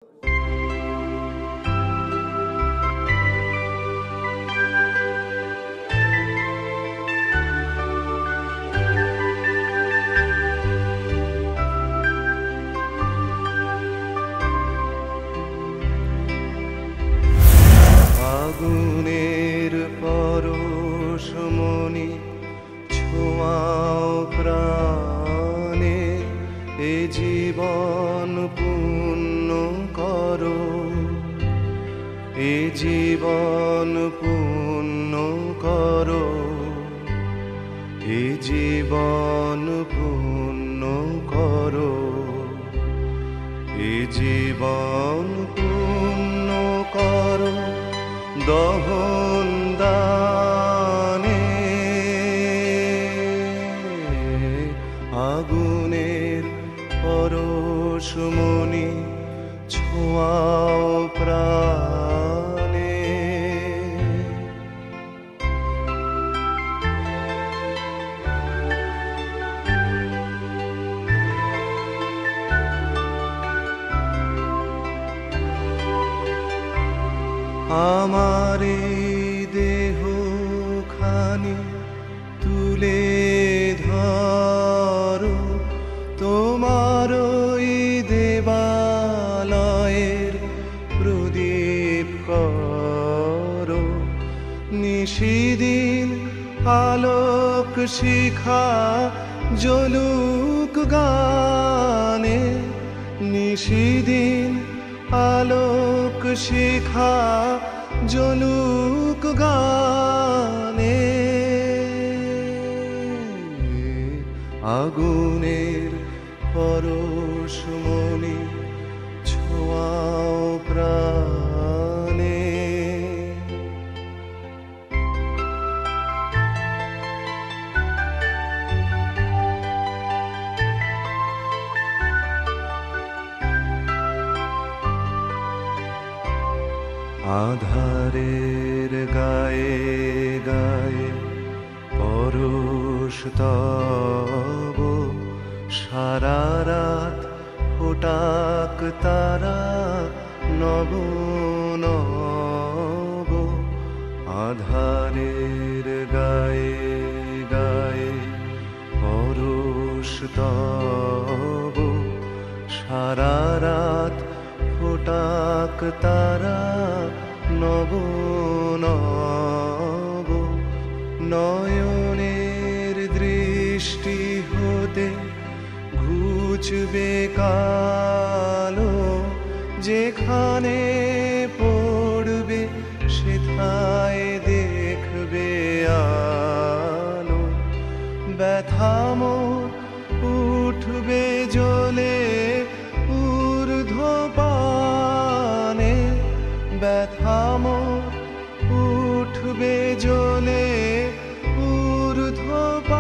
আগুনের পরশমণি ছোঁয়াও প্রাণে, এ জীবন পূর্ণ করো, এ জীবন পূর্ণ করো, এ জীবন পূর্ণ করো, এ জীবন পূর্ণ করো দহন দানে। আগুনের পরশমণি ছোঁয়াও প্রাণে। আমার দেহ খানি তুলে ধরো, তোমার দেবালয়ের প্রদীপ করো। নিশিদিন আলোক শিখা জ্বলুক গানে, নিশিদিন আলোক শিখা জ্বলুক গানে। আগুনের পরশমণি ছোঁয়াও প্রাণে। আধারের গায়ে গায়ে পরশ তব, সারা রাত ফোটাক তারা নব নব। আধারের গায়ে গায়ে পরশ তব, সারা রাত ফোটাক তারা নব নব। নয়নের দৃষ্টি হতে ঘুচবে কালো, যেখানে পড়বে সেথায় দেখবে আলো। ব্যথা মোর উঠবে জ্বলে ঊর্ধ্বপানে, ব্যথা মোর উঠবে জ্বলে ঊর্ধ্বপানে।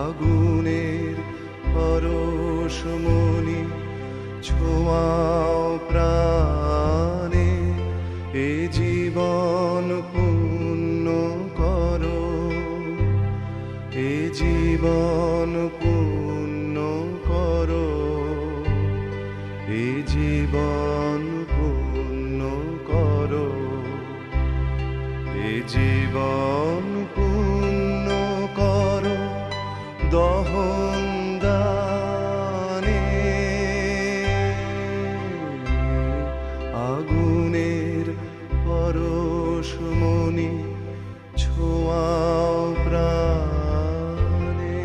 আগুনের পরশমণি ছোঁয়াও প্রাণে, এ জীবন পূর্ণ করো, এ জীবন পূর্ণ করো, এ জীবন পূর্ণ করো, এ জীবন পূর্ণ করো দহন দানে। আগুনের পরশমণি ছোঁয়াও প্রাণে।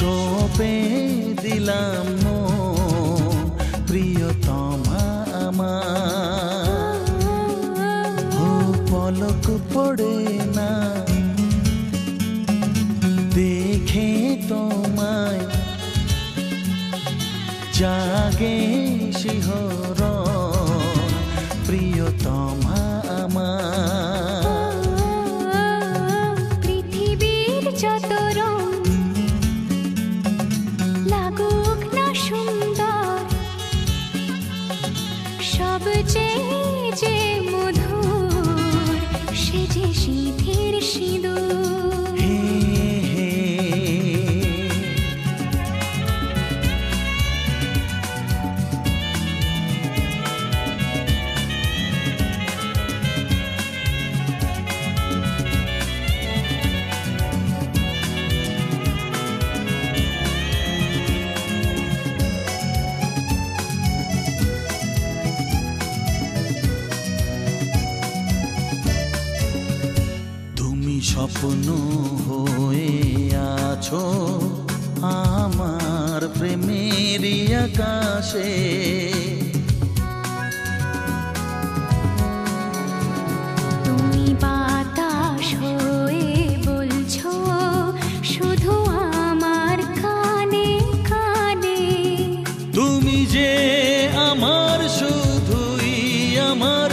সঁপে দিলাম মন প্রিয়তমা আমার। ও পলক পড়ে না দেখে তোমায়, জাগে শিহরণ প্রিয়তমা আমার। পৃথিবীর যত রং লাগুক না সুন্দর, সবচেয়ে যে মধুর সে যে সিঁথির সিঁদুর। হে হে স্বপ্ন হয়ে আছো আমার প্রেমের আকাশে। তুমি বাতাস হয়ে বলছো শুধু আমার কানে কানে। তুমি যে আমার শুধুই আমার,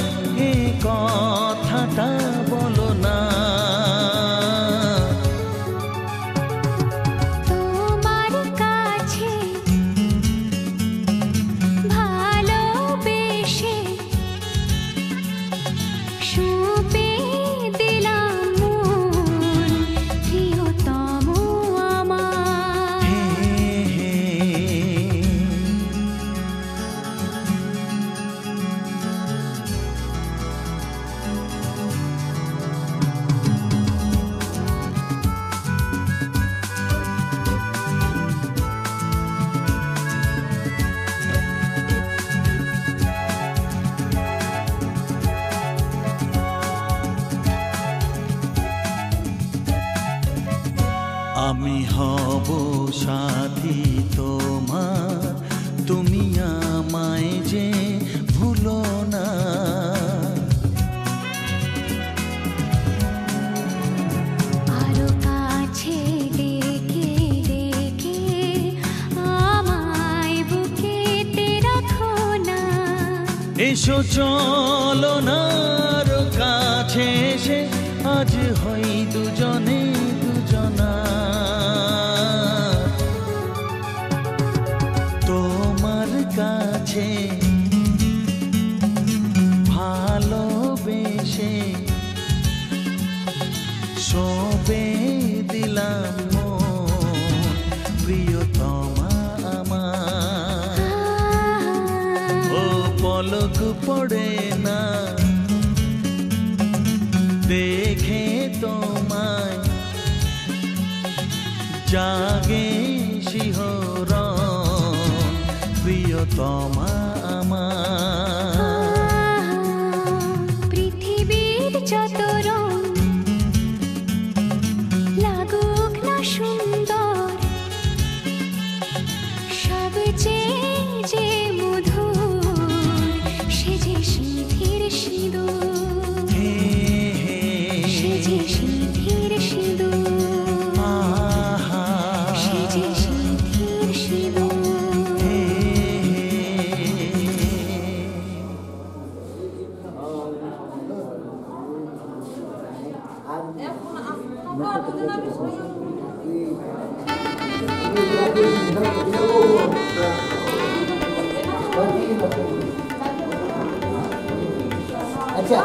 এ কথাটা বলো না। আমি হব সাথী তোমার, তুমি আমায় যে ভুলো না। আরো কাছে ডেকে ডেকে আমায় বুকেতে রাখো না। এসো চলো না আরো কাছে এসে আজ হই দুজনে দুজনা। তোমার কাছে ভালোবেসে সঁপে দিলাম মন প্রিয়তমা আমার। ও পলক পড়ে না দেখে তোমায়, জাগে শিহরণ প্রিয়তমা আমার। পৃথিবীর যত রং লাগুক না সুন্দর, সবচেয়ে যে মধুর সে যে সিঁথির সিঁদুর। সে যে সিঁথির সিঁদুর, সে যে সিঁথির সিঁদুর। अच्छा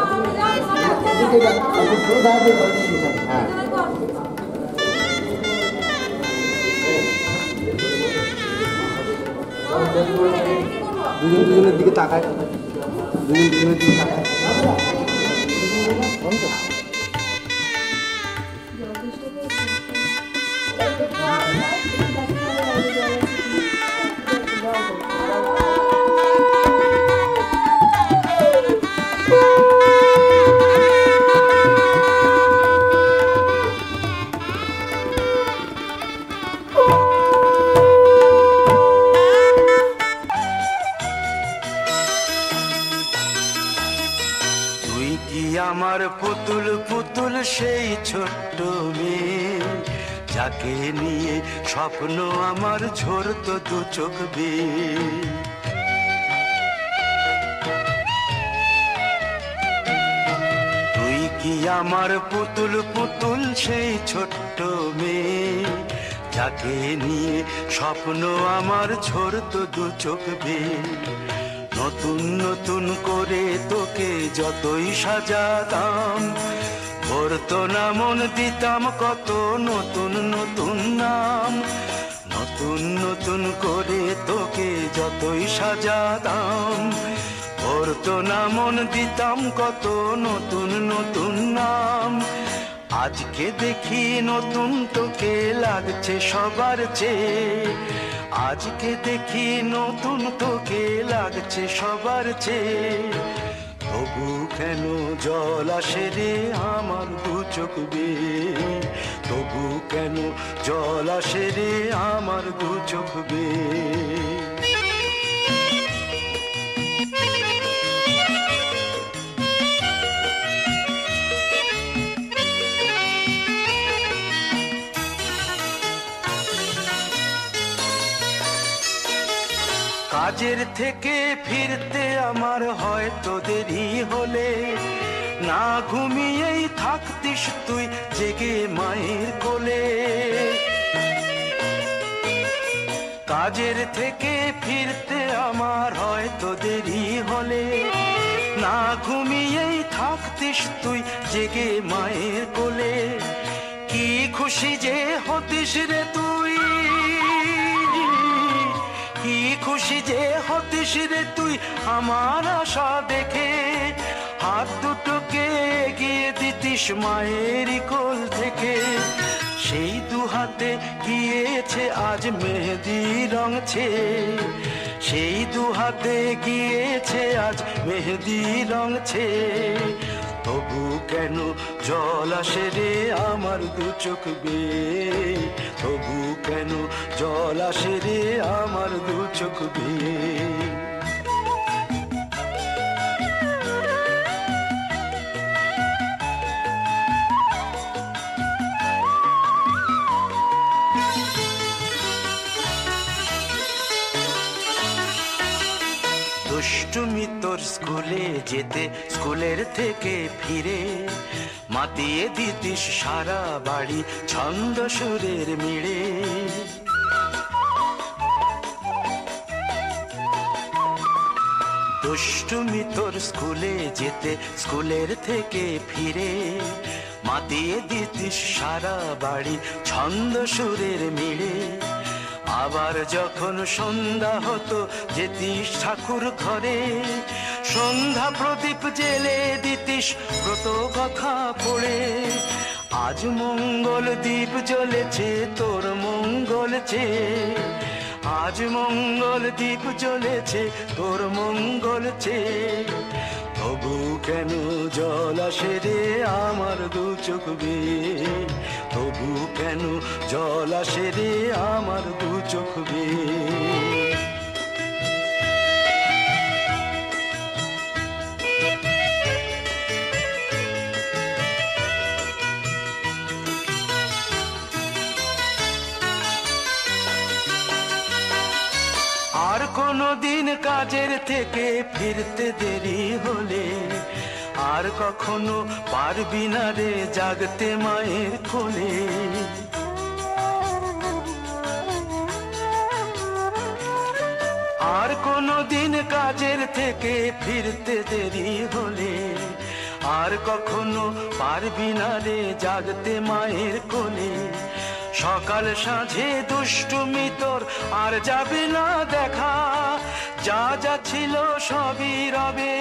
দুজনের দিকে তাকায়, দুজনের দিকে তাকায়। আমার পুতুল পুতুল সেই ছোট্ট মেয়ে, যাকে নিয়ে স্বপ্ন আমার ঝরতো দু চোখ বেয়ে। তুই কি আমার পুতুল পুতুল সেই ছোট্ট মেয়ে, যাকে নিয়ে স্বপ্ন আমার ঝরতো দু চোখ বেয়ে। নতুন নতুন করে তোকে যতই সাজাতাম, ভরতো না মন দিতাম কত নতুন নতুন নাম। নতুন নতুন করে তোকে যতই সাজাতাম, ভরতো না মন দিতাম কত নতুন নতুন নাম। আজকে দেখি নতুন তোকে লাগছে সবার চেয়ে, আজকে দেখি নতুন তোকে লাগছে সবার চেয়ে। তবু কেন জল আসে রে আমার দু চোখ বেয়ে, তবু কেন জল আসে রে আমার দু চোখ বেয়ে। কাজের থেকে ফিরতে আমার হয়তো দেরি হলে, না ঘুমিয়েই থাকতিস তুই জেগে মায়ের কোলে। কাজের থেকে ফিরতে আমার হয়তো দেরি হলে, না ঘুমিয়েই থাকতিস তুই জেগে মায়ের কোলে। কি খুশি যে হতিস রে তুই, কি খুশি যে হতিস রে তুই আমার আশা দেখে। হাত দুটোকে এগিয়ে দিতিস মায়ের কোল থেকে, সেই দু হাতে গিয়েছে আজ মেহেদি রঙছে, সেই দু হাতে গিয়েছে আজ মেহেদি রঙছে। তবু কেন জল আসে রে আমার দু চোখ বেয়ে, তবু কেন জল আসে রে আমার দু চোখ বেয়ে। দুষ্টুমি তোর স্কুলে যেতে, স্কুলের থেকে ফিরে মাতিয়ে দিতিস সারা বাড়ি ছন্দ সুরের মিড়ে। দুষ্টুমি তোর স্কুলে যেতে, স্কুলের থেকে ফিরে মাতিয়ে দিতিস সারা বাড়ি ছন্দ সুরের মিড়ে। আবার যখন সন্ধ্যা হতো যেতিস ঠাকুর ঘরে, সন্ধ্যা প্রদীপ জেলে দিতিস ব্রত কথা পড়ে। আজ মঙ্গল দ্বীপ জ্বলেছে তোর মঙ্গল চেয়ে, আজ মঙ্গল দ্বীপ জ্বলেছে তোর মঙ্গল চেয়ে। তবু কেন জল আসে রে আমার দু চোখ বেয়ে, তবু কেন জল আসে রে আমার দু চোখ বেয়ে। আর কোনো দিন কাজের থেকে ফিরতে দেরি হলে, আর কখনো পারবি না রে জাগতে মায়ের কোলে। আর কোনো দিন কাজের থেকে ফিরতে দেরি হলে, আর কখনো পারবি না রে জাগতে মায়ের কোলে। সকাল সাঁঝে দুষ্টুমি তোর আর যাবে না দেখা, যা যা ছিল সবই রবে,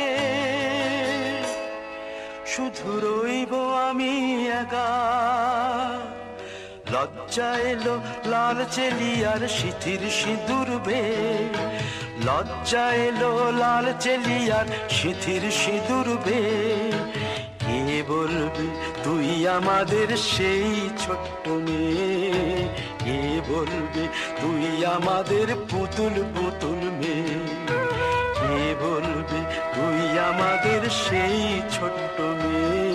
শুধু রইব আমি একা। লজ্জা এলো লাল চেলিয়ার সিথির সিঁদুর বে, লজ্জা এলো লাল চেলিয়ার সিথির সিঁদুর বে। কে বলবে তুই আমাদের সেই ছোট্ট মেয়ে, কে বলবে তুই আমাদের পুতুল পুতুল মেয়ে, কে বলবে তুই আমাদের সেই ছোট্ট মেয়ে।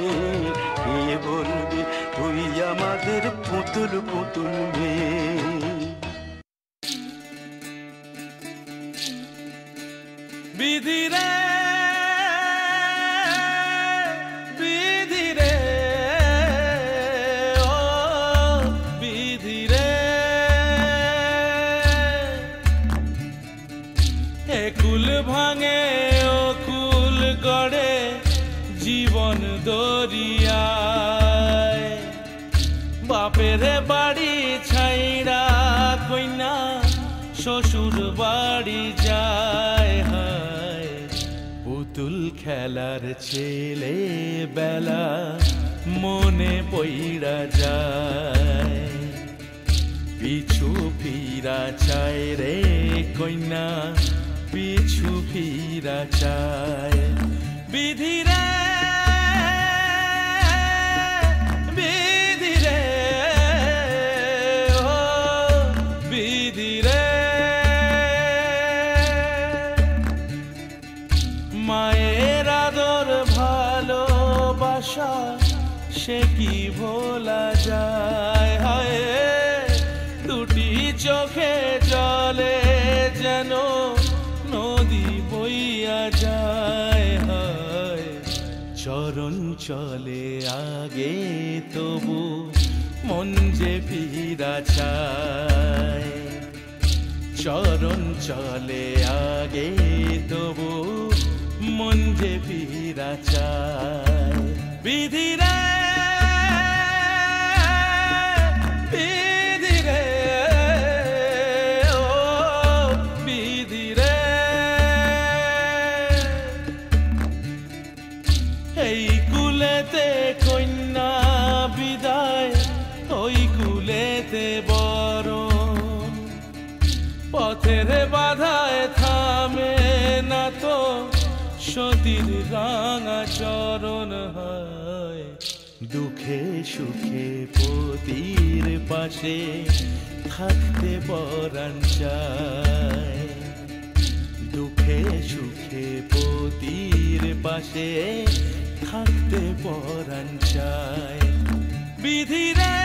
পুতুল পুতুল মেয়ে। বিধি রে বিধি রে ও বিধি রে, একুল ভাঙে ও কুল গড়ে জীবন দরিয়ায়, বাপের বাড়ি ছাইড়া কইনা শ্বশুর বাড়ি যায়, হায় পুতুল খেলার ছেলে বেলা মনে পইড়া যায়, পিছু ফিরা চায় রে কইনা পিছু ফিরা চায়। বিধি রে বিধি রে ও বিধি রে, মায়ের আদর ভালোবাসা সে কি ভোলা যায়, হায় দুটি চোখে জলে যেন নদী বইয়া যায়, হায় চরণ চলে আগে তবু মন যে ফিরা চায়, চরণ চলে আগে তবু মন যে ফিরা চায়। বিধি রে বিধি রে ও বিধি রে, এই কুলেতে কন্যা বিদায় ওই কুলেতে বরণ, পথের বাধায় থামে না তো সতীর রাঙা চরণ, হয় দুঃখে সুখে পতির পাশে থাকতে পরাণ চায়, দুঃখে সুখে পতির পাশে থাকতে পরাণ চায়। বিধি রে